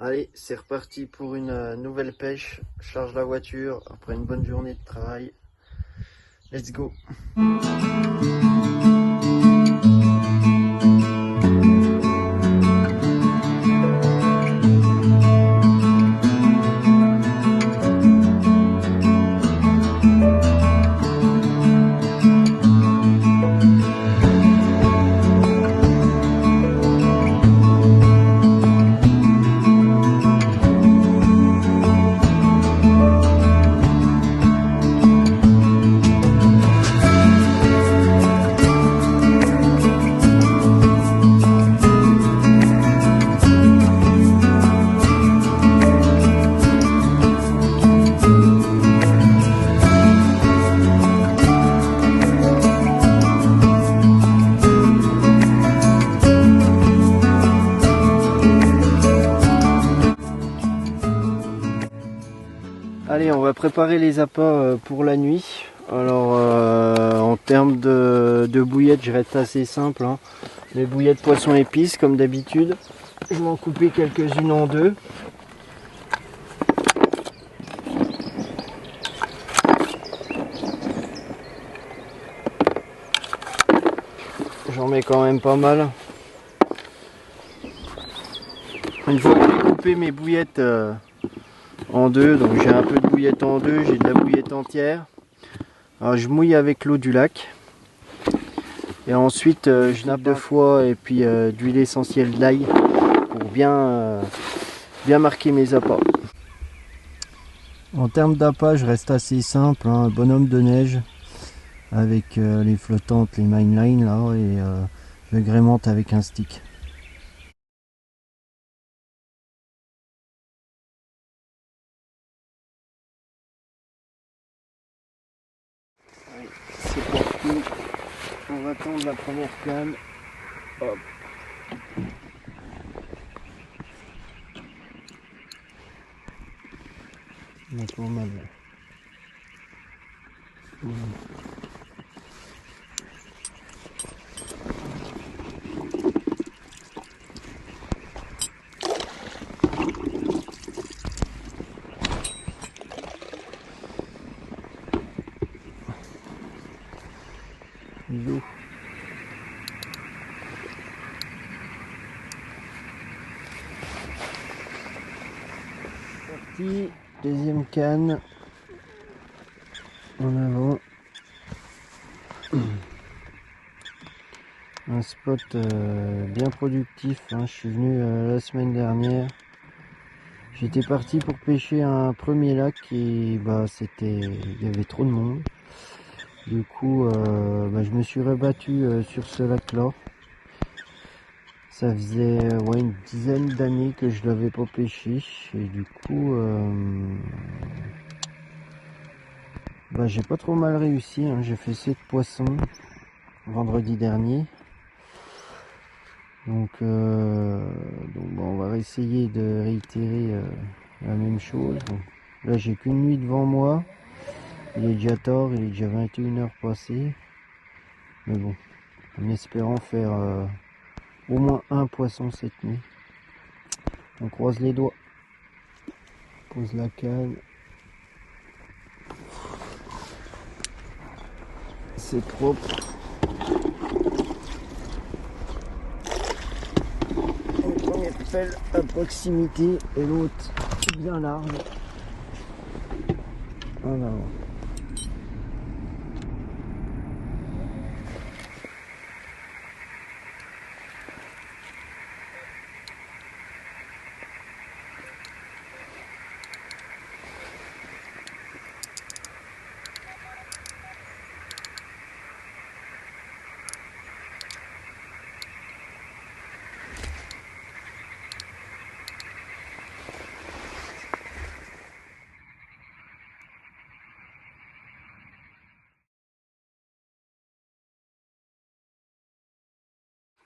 Allez, c'est reparti pour une nouvelle pêche. Je charge la voiture après une bonne journée de travail. Let's go! Allez, on va préparer les appâts pour la nuit. Alors en termes de bouillettes, je reste assez simple, hein. Les bouillettes poisson épices comme d'habitude. Je vais en couper quelques-unes en deux. J'en mets quand même pas mal. Une fois que j'ai coupé mes bouillettes en deux, donc j'ai un peu de bouillette en deux, j'ai de la bouillette entière. Alors je mouille avec l'eau du lac. Et ensuite je nappe de foie et puis d'huile essentielle d'ail pour bien marquer mes appâts. En termes d'appât, je reste assez simple, hein, bonhomme de neige avec les flottantes, les mainline là, et je grémente avec un stick. Allez, c'est parti, on va tendre la première canne. Hop. On a pas mal. Parti, deuxième canne en avant. Un spot bien productif, hein. Je suis venu la semaine dernière. J'étais parti pour pêcher un premier lac et il y avait trop de monde. Du coup je me suis rebattu sur ce lac là. Ça faisait une dizaine d'années que je l'avais pas pêché et du coup j'ai pas trop mal réussi, hein. J'ai fait 7 poissons vendredi dernier. Donc on va essayer de réitérer la même chose. Bon, là j'ai qu'une nuit devant moi. Il est déjà tard, il est déjà 21 h passées. Mais bon, en espérant faire au moins un poisson cette nuit. On croise les doigts. Pose la canne. C'est propre. Une première pelle à proximité et l'autre bien large. En avant.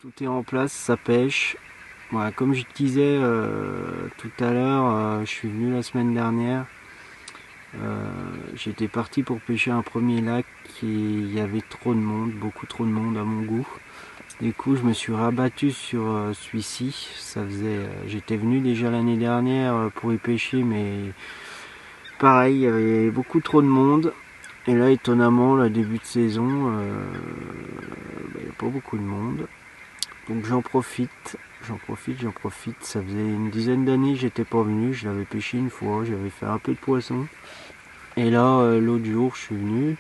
Tout est en place, ça pêche. Voilà, comme je disais tout à l'heure, je suis venu la semaine dernière. J'étais parti pour pêcher un premier lac et il y avait trop de monde, beaucoup trop de monde à mon goût. Du coup, je me suis rabattu sur celui-ci. J'étais venu déjà l'année dernière pour y pêcher, mais pareil, il y avait beaucoup trop de monde. Et là, étonnamment, le début de saison, il n'y a pas beaucoup de monde. Donc j'en profite. Ça faisait une dizaine d'années que j'étais pas venu. Je l'avais pêché une fois, j'avais fait un peu de poisson. Et là, l'autre jour, je suis venu.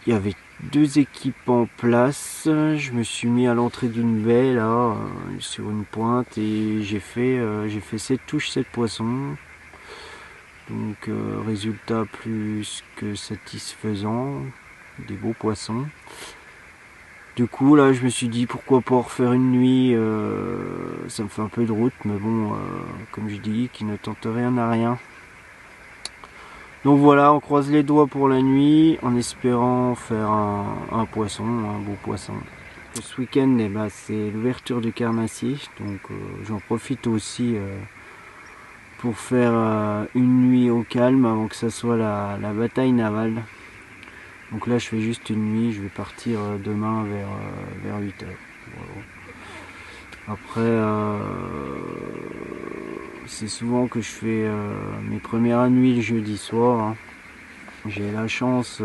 Il y avait 2 équipes en place. Je me suis mis à l'entrée d'une baie là, sur une pointe, et j'ai fait 7 touches, 7 poissons. Donc résultat plus que satisfaisant, des beaux poissons. Du coup là je me suis dit pourquoi pas refaire une nuit, ça me fait un peu de route, mais bon, comme je dis, qui ne tente rien n'a rien. Donc voilà, on croise les doigts pour la nuit en espérant faire un poisson, un beau poisson. Ce week-end, eh ben, c'est l'ouverture du carnassier, donc j'en profite aussi pour faire une nuit au calme avant que ça soit la bataille navale. Donc là je fais juste une nuit, je vais partir demain vers 8h. Voilà. Après, c'est souvent que je fais mes premières nuits le jeudi soir, hein. J'ai la chance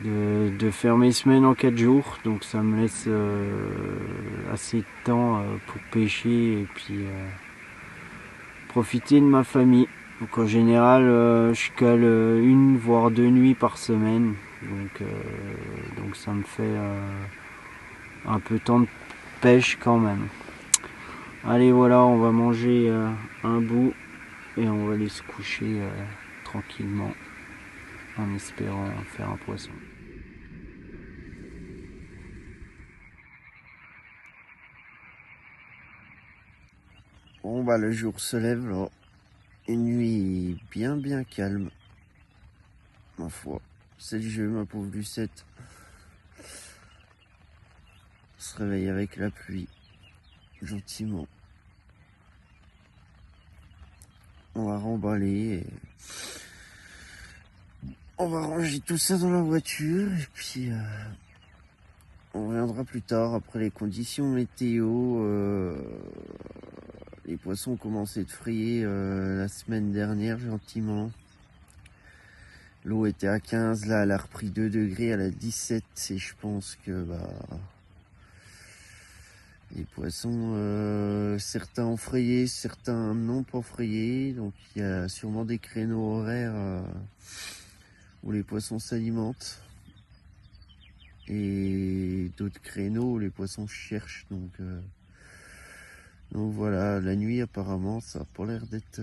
de faire mes semaines en 4 jours, donc ça me laisse assez de temps pour pêcher et puis profiter de ma famille. Donc en général, je cale 1 voire 2 nuits par semaine, donc ça me fait un peu de temps de pêche quand même. Allez voilà, on va manger un bout et on va aller se coucher tranquillement en espérant faire un poisson. Bon bah le jour se lève là, une nuit bien calme, ma foi, c'est le jeu ma pauvre Lucette. On se réveille avec la pluie, gentiment. On va remballer et on va ranger tout ça dans la voiture et puis on reviendra plus tard après les conditions météo. Les poissons ont commencé de frayer la semaine dernière gentiment. L'eau était à 15, là elle a repris 2 degrés, elle a 17 et je pense que les poissons, certains ont frayé, certains n'ont pas frayé, donc il y a sûrement des créneaux horaires où les poissons s'alimentent et d'autres créneaux où les poissons cherchent. Donc voilà, la nuit apparemment ça n'a pas l'air d'être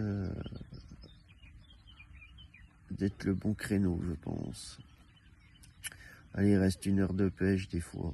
le bon créneau, je pense. Allez, il reste 1 heure de pêche des fois.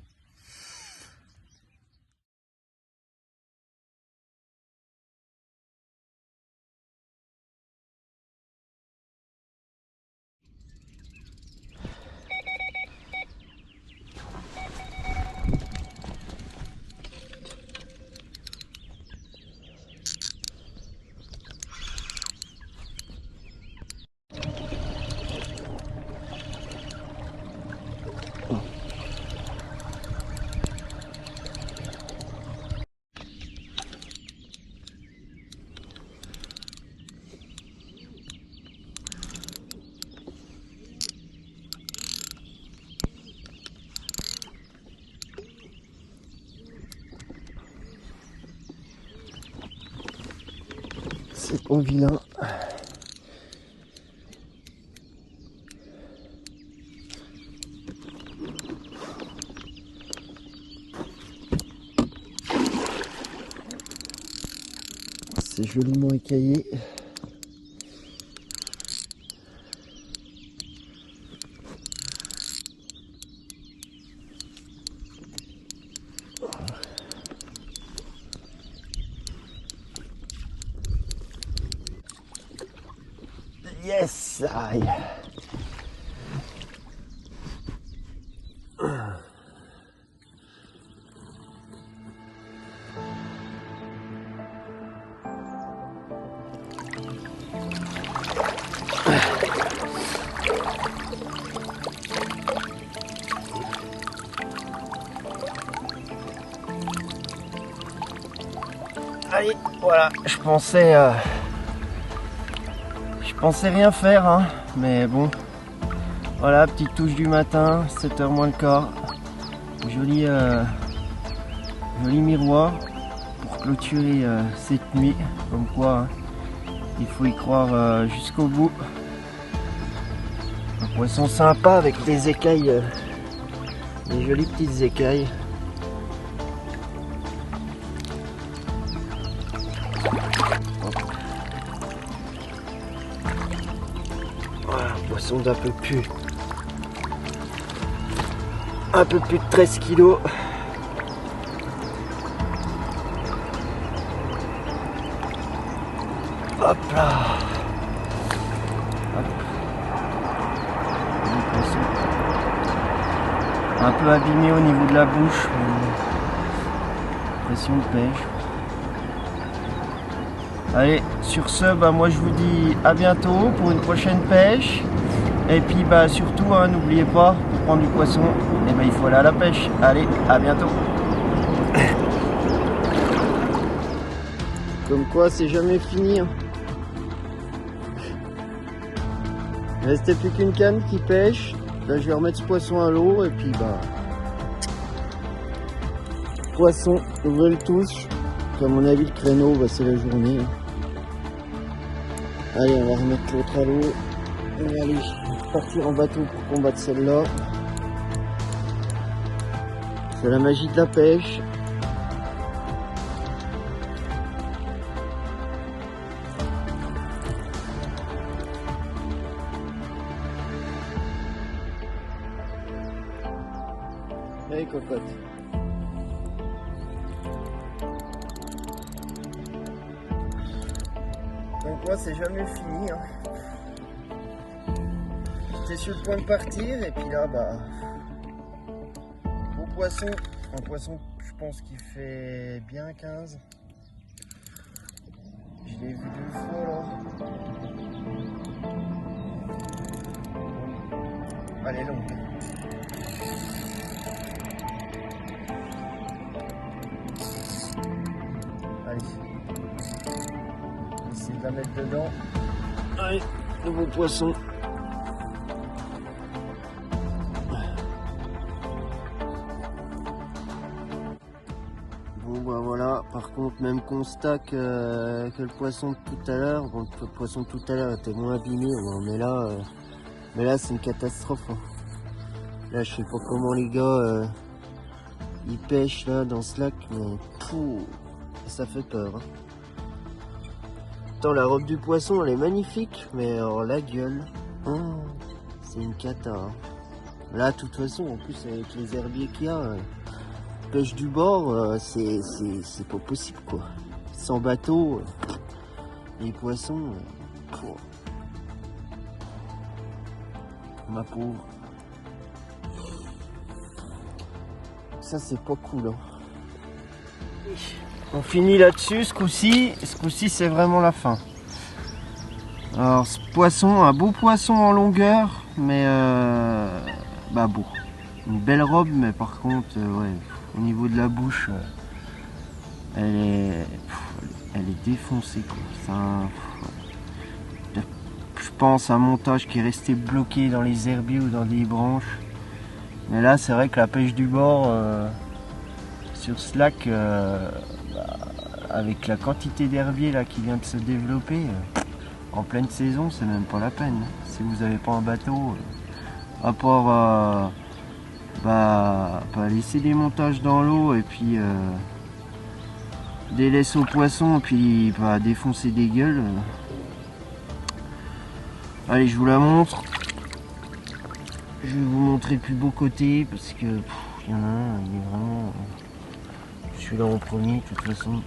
C'est pas vilain. C'est joliment écaillé. Yes, aïe. Allez, voilà, je pensais rien faire, hein, mais bon. Voilà, petite touche du matin, 7h moins le quart. Joli miroir pour clôturer cette nuit. Comme quoi, hein, il faut y croire jusqu'au bout. Un poisson sympa avec des écailles, des jolies petites écailles. Voilà, poisson d'un peu plus. Un peu plus de 13 kilos. Hop là. Hop. Un peu abîmé au niveau de la bouche. Pression de pêche. Allez, sur ce, bah, moi je vous dis à bientôt pour une prochaine pêche. Et puis bah surtout, hein, n'oubliez pas, pour prendre du poisson, et bah, il faut aller à la pêche. Allez, à bientôt. Comme quoi, c'est jamais fini. Hein. Il restait plus qu'une canne qui pêche. Là, je vais remettre ce poisson à l'eau et puis bah poisson, nouvelle touche. À mon avis, le créneau, bah, c'est la journée. Hein. Allez, on va remettre l'autre à l'eau. On va aller partir en bateau pour combattre celle-là. C'est la magie de la pêche. Allez, cocotte. Donc moi, c'est jamais fini. Hein. J'étais sur le point de partir et puis là, bah, beau poisson. Un poisson, je pense qu'il fait bien 15. Je l'ai vu 2 fois là. Elle est longue. Allez. On va essayer de la mettre dedans. Allez, nouveau poisson. Bon bah voilà, par contre même constat que le poisson de tout à l'heure. Bon, le poisson de tout à l'heure était moins abîmé, mais là c'est une catastrophe. Hein. Là je sais pas comment les gars ils pêchent là dans ce lac, mais pouh, ça fait peur. Hein. Attends, la robe du poisson elle est magnifique, mais alors la gueule, c'est une cata. Hein. Là de toute façon, en plus avec les herbiers qu'il y a, pêche du bord, c'est pas possible quoi. Sans bateau, les poissons, ma pauvre. Ça c'est pas cool. Hein. On finit là-dessus ce coup-ci. Ce coup-ci c'est vraiment la fin. Alors ce poisson, un beau poisson en longueur, mais bah beau. Une belle robe, mais par contre, ouais, au niveau de la bouche, elle est défoncée quoi. Je pense un montage qui est resté bloqué dans les herbiers ou dans des branches. Mais là c'est vrai que la pêche du bord sur ce lac, avec la quantité d'herbiers là qui vient de se développer, en pleine saison c'est même pas la peine. Si vous n'avez pas un bateau, à part laisser des montages dans l'eau et puis des laisses aux poissons et puis défoncer des gueules. Allez, je vous la montre. Je vais vous montrer le plus beau côté parce que il y en a un, il est vraiment celui-là en premier de toute façon.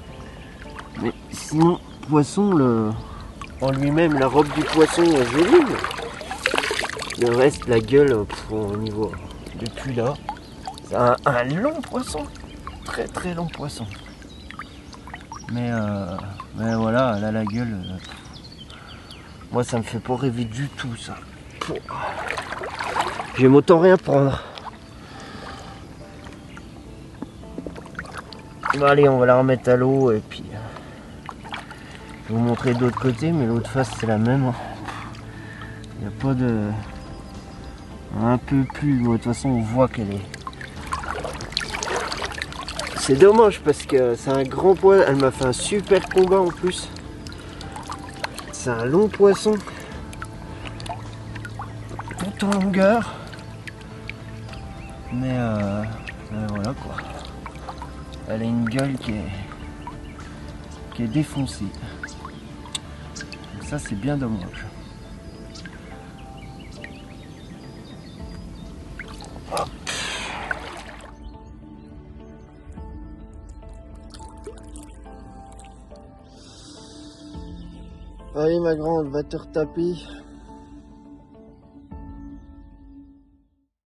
Mais sinon, poisson en lui-même, la robe du poisson est jolie. Le reste, la gueule, au niveau depuis là, c'est un long poisson, très très long poisson. Mais voilà, là la gueule, moi ça me fait pas rêver du tout ça. J'aime autant rien prendre. Bon, allez, on va la remettre à l'eau et puis Je vais vous montrer de l'autre côté, mais l'autre face c'est la même. Il n'y a pas de... Un peu plus, de toute façon on voit qu'elle est... C'est dommage parce que c'est un grand poisson, elle m'a fait un super combat en plus. C'est un long poisson. Tout en longueur. Mais voilà quoi. Elle a une gueule qui est défoncée. Donc ça c'est bien dommage. Allez ma grande, va te retaper.